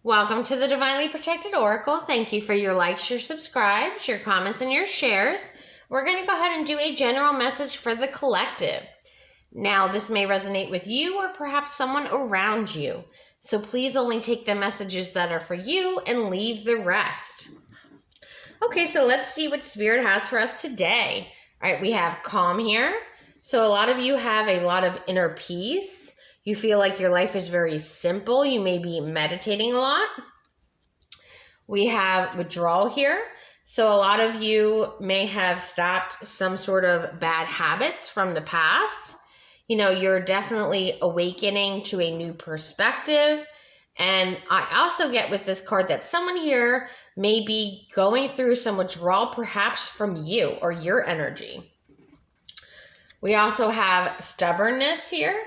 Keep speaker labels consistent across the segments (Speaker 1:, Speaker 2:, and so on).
Speaker 1: Welcome to the Divinely Protected Oracle. Thank you for your likes, your subscribes, your comments, and your shares. We're going to go ahead and do a general message for the collective. Now, this may resonate with you or perhaps someone around you. So please only take the messages that are for you and leave the rest. Okay, so let's see what Spirit has for us today. All right, we have calm here. So a lot of you have a lot of inner peace. You feel like your life is very simple. You may be meditating a lot. We have withdrawal here. So a lot of you may have stopped some sort of bad habits from the past. You know, you're definitely awakening to a new perspective. And I also get with this card that someone here may be going through some withdrawal, perhaps from you or your energy. We also have stubbornness here.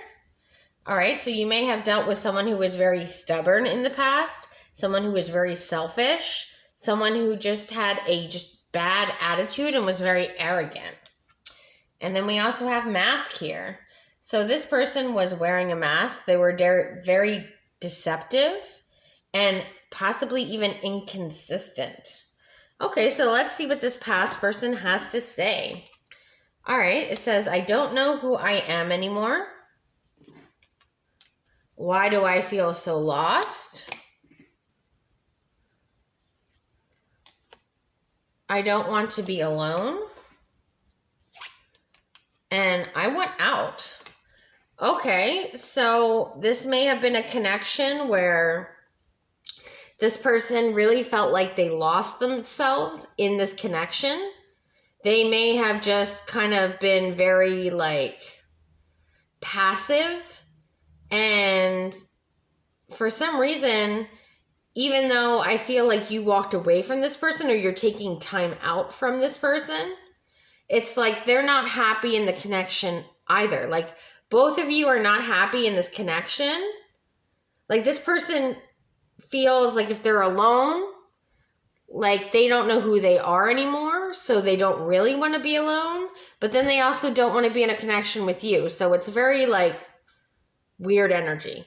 Speaker 1: All right, so you may have dealt with someone who was very stubborn in the past, someone who was very selfish, someone who just had a bad attitude and was very arrogant. And then we also have mask here. So this person was wearing a mask. They were very deceptive and possibly even inconsistent. Okay, so let's see what this past person has to say. All right, it says, I don't know who I am anymore. Why do I feel so lost? I don't want to be alone. And I want out. Okay, so this may have been a connection where this person really felt like they lost themselves in this connection. They may have just kind of been very passive. And for some reason, even though I feel like you walked away from this person or you're taking time out from this person, it's like they're not happy in the connection either. Like both of you are not happy in this connection. Like this person feels like if they're alone, like they don't know who they are anymore. So they don't really want to be alone. But then they also don't want to be in a connection with you. So it's very weird energy.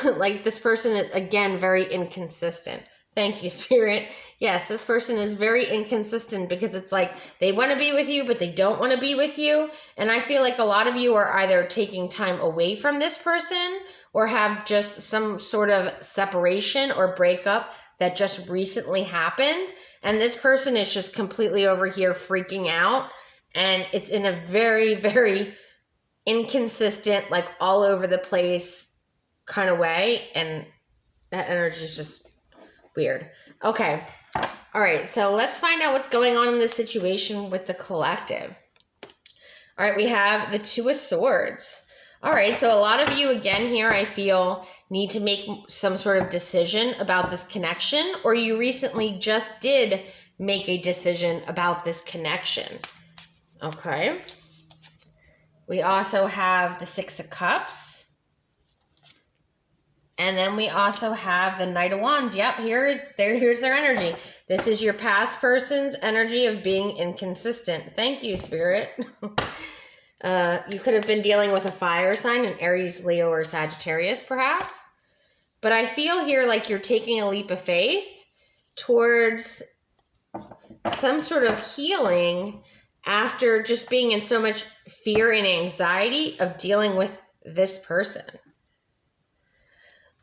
Speaker 1: Like this person is, again, very inconsistent. Thank you, Spirit. Yes, this person is very inconsistent because it's like they want to be with you, but they don't want to be with you. And I feel like a lot of you are either taking time away from this person or have just some sort of separation or breakup that just recently happened. And this person is just completely over here freaking out. And it's in a very, very inconsistent, all over the place kind of way, and that energy is just weird. Okay, all right, so let's find out what's going on in this situation with the collective. All right, we have the Two of Swords. All right, so a lot of you, again here, I feel, need to make some sort of decision about this connection, or you recently just did make a decision about this connection. Okay. We also have the Six of Cups. And then we also have the Knight of Wands. Yep, here's their energy. This is your past person's energy of being inconsistent. Thank you, Spirit. You could have been dealing with a fire sign, an Aries, Leo, or Sagittarius, perhaps. But I feel here like you're taking a leap of faith towards some sort of healing after just being in so much fear and anxiety of dealing with this person.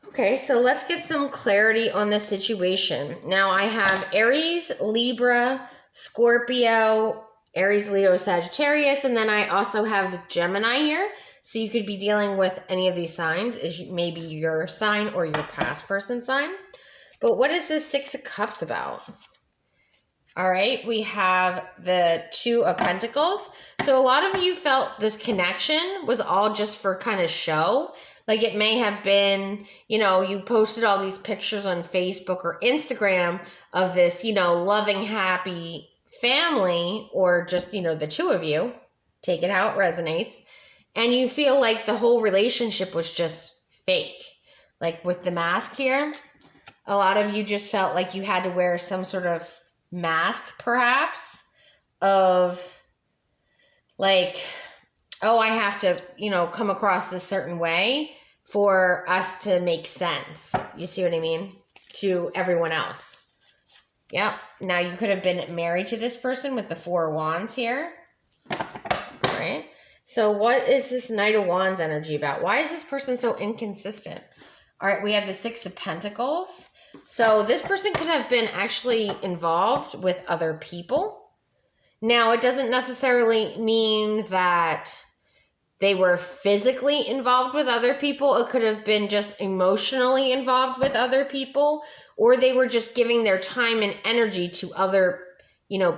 Speaker 1: Okay, so let's get some clarity on the situation. Now I have Aries, Libra, Scorpio, Aries, Leo, Sagittarius, and then I also have Gemini here. So you could be dealing with any of these signs, is maybe your sign or your past person's sign. But what is this Six of Cups about? All right, we have the Two of Pentacles. So a lot of you felt this connection was all just for kind of show. Like it may have been, you posted all these pictures on Facebook or Instagram of this, loving, happy family, or just, the two of you. Take it how it resonates. And you feel like the whole relationship was just fake. Like with the mask here, a lot of you just felt like you had to wear some sort of mask, perhaps, of oh, I have to, come across this certain way for us to make sense. You see what I mean? to everyone else. Yep. Now you could have been married to this person with the 4 of Wands here. All right. So what is this Knight of Wands energy about? Why is this person so inconsistent? All right. We have the 6 of Pentacles. So this person could have been actually involved with other people. Now, it doesn't necessarily mean that they were physically involved with other people. It could have been just emotionally involved with other people, or they were just giving their time and energy to other,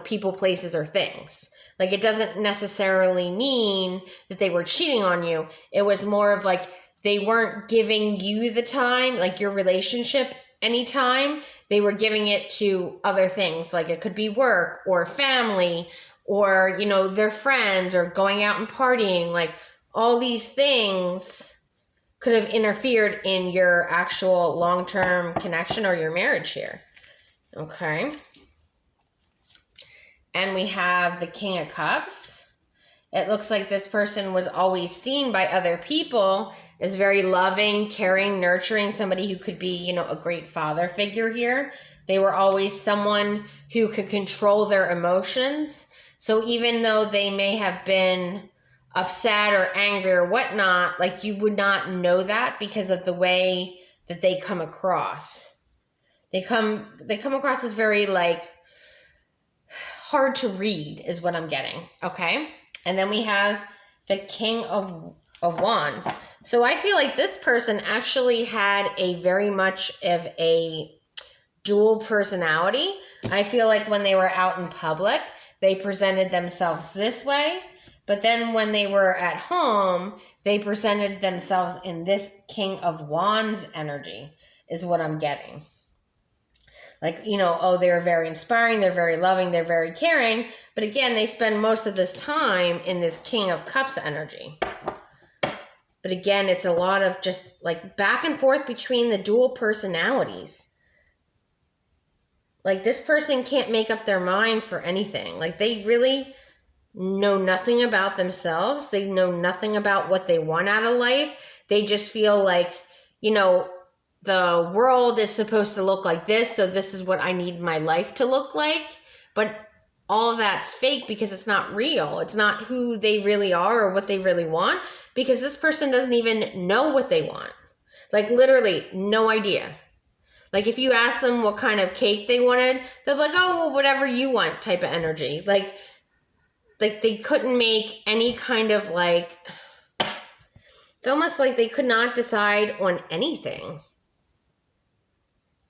Speaker 1: people, places, or things. Like, it doesn't necessarily mean that they were cheating on you. It was more of like they weren't giving you the time, like your relationship, any time. They were giving it to other things. Like, it could be work or family or, their friends or going out and partying. Like, all these things could have interfered in your actual long-term connection or your marriage here. Okay. And we have the King of Cups. It looks like this person was always seen by other people as very loving, caring, nurturing, somebody who could be, a great father figure here. They were always someone who could control their emotions. So even though they may have been upset or angry or whatnot, like, you would not know that because of the way that they come across. They come across as very, like, hard to read is what I'm getting. Okay. And then we have the King of Wands. So I feel like this person actually had a very much of a dual personality. I feel like when they were out in public, they presented themselves this way. But then when they were at home, they presented themselves in this King of Wands energy is what I'm getting. Like, they're very inspiring, they're very loving, they're very caring. But again, they spend most of this time in this King of Cups energy. But again, it's a lot of just like back and forth between the dual personalities. Like, this person can't make up their mind for anything. Like, they really know nothing about themselves. They know nothing about what they want out of life. They just feel like, the world is supposed to look like this, so this is what I need my life to look like. But all of that's fake because it's not real. It's not who they really are or what they really want, because this person doesn't even know what they want. Like, literally no idea. Like, if you ask them what kind of cake they wanted, they'll be like, oh, well, whatever you want type of energy. Like they couldn't make any kind of it's almost like they could not decide on anything.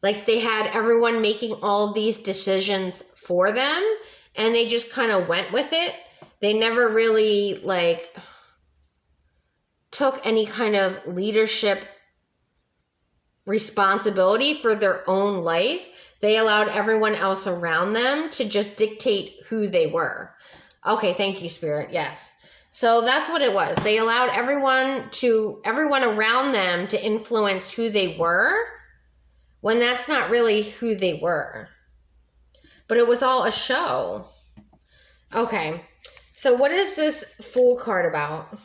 Speaker 1: Like, they had everyone making all these decisions for them, and they just kind of went with it. They never really, took any kind of leadership responsibility for their own life. They allowed everyone else around them to just dictate who they were. Okay, thank you, Spirit. Yes. So that's what it was. They allowed everyone around them to influence who they were, when that's not really who they were. But it was all a show. Okay, so what is this Fool card about?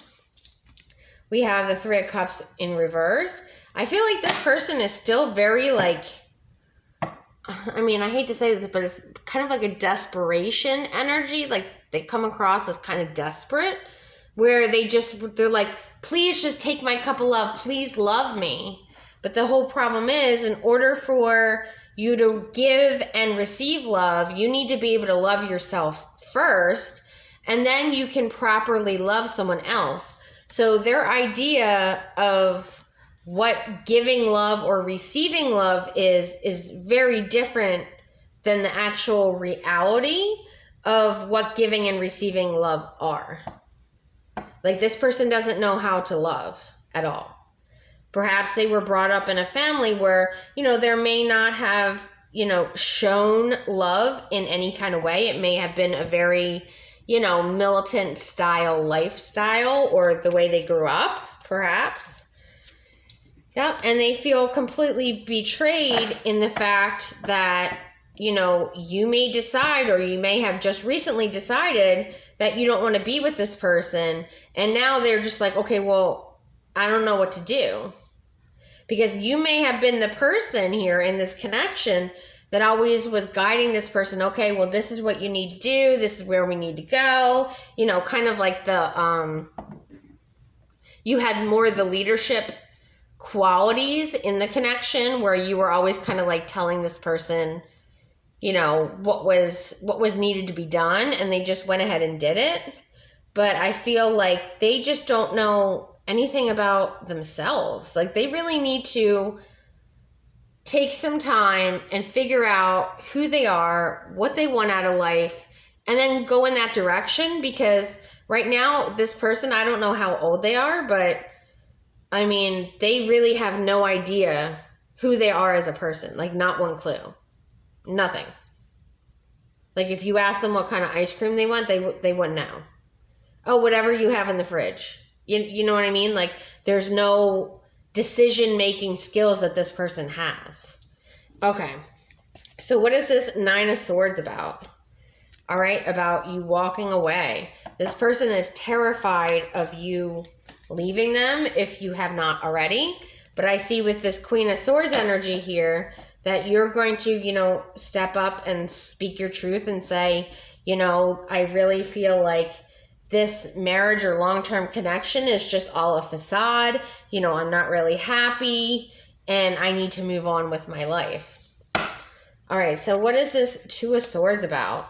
Speaker 1: We have the 3 of Cups in reverse. I feel like this person is still very I hate to say this, but it's kind of like a desperation energy. Like, they come across as kind of desperate, where they're like, please just take my cup of love. Please love me. But the whole problem is, in order for you to give and receive love, you need to be able to love yourself first, and then you can properly love someone else. So their idea of what giving love or receiving love is very different than the actual reality of what giving and receiving love are. Like, this person doesn't know how to love at all. Perhaps they were brought up in a family where, there may not have, shown love in any kind of way. It may have been a very, militant style lifestyle, or the way they grew up, perhaps. Yep. And they feel completely betrayed in the fact that, you may decide, or you may have just recently decided that you don't want to be with this person. And now they're just like, okay, well, I don't know what to do. Because you may have been the person here in this connection that always was guiding this person. Okay, well, this is what you need to do. This is where we need to go. You know, kind of like you had more of the leadership qualities in the connection where you were always kind of like telling this person, you know, what was needed to be done, and they just went ahead and did it. But I feel like they just don't know anything about themselves. Like, they really need to take some time and figure out who they are, what they want out of life, and then go in that direction. Because right now, this person, I don't know how old they are, but I mean, they really have no idea who they are as a person. Like, not one clue. Nothing. Like, if you ask them what kind of ice cream they want, they wouldn't know. Oh, whatever you have in the fridge. You know what I mean? Like, there's no decision-making skills that this person has. Okay. So what is this Nine of Swords about? All right, about you walking away. This person is terrified of you leaving them if you have not already. But I see with this Queen of Swords energy here that you're going to, you know, step up and speak your truth and say, you know, I really feel like this marriage or long-term connection is just all a facade. You know, I'm not really happy and I need to move on with my life. All right, so what is this Two of Swords about?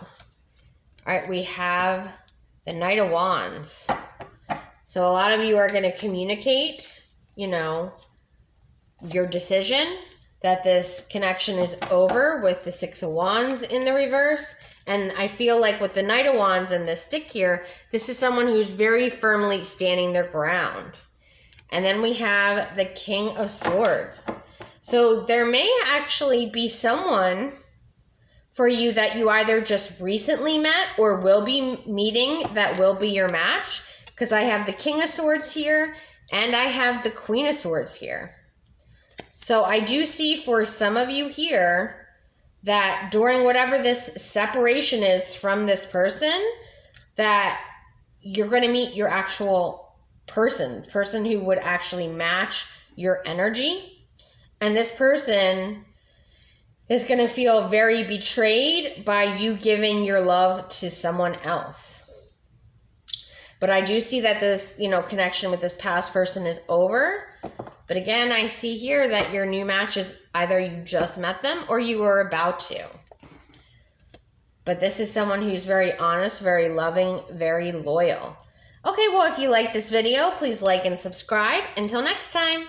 Speaker 1: All right, we have the Knight of Wands. So a lot of you are going to communicate, you know, your decision that this connection is over with the Six of Wands in the reverse. And I feel like with the Knight of Wands and the stick here, this is someone who's very firmly standing their ground. And then we have the King of Swords. So there may actually be someone for you that you either just recently met or will be meeting that will be your match. Because I have the King of Swords here and I have the Queen of Swords here. So I do see for some of you here that during whatever this separation is from this person, that you're going to meet your actual person who would actually match your energy. And this person is going to feel very betrayed by you giving your love to someone else. But I do see that this, you know, connection with this past person is over. But again, I see here that your new match is either you just met them or you were about to. But this is someone who's very honest, very loving, very loyal. Okay, well, if you like this video, please like and subscribe. Until next time.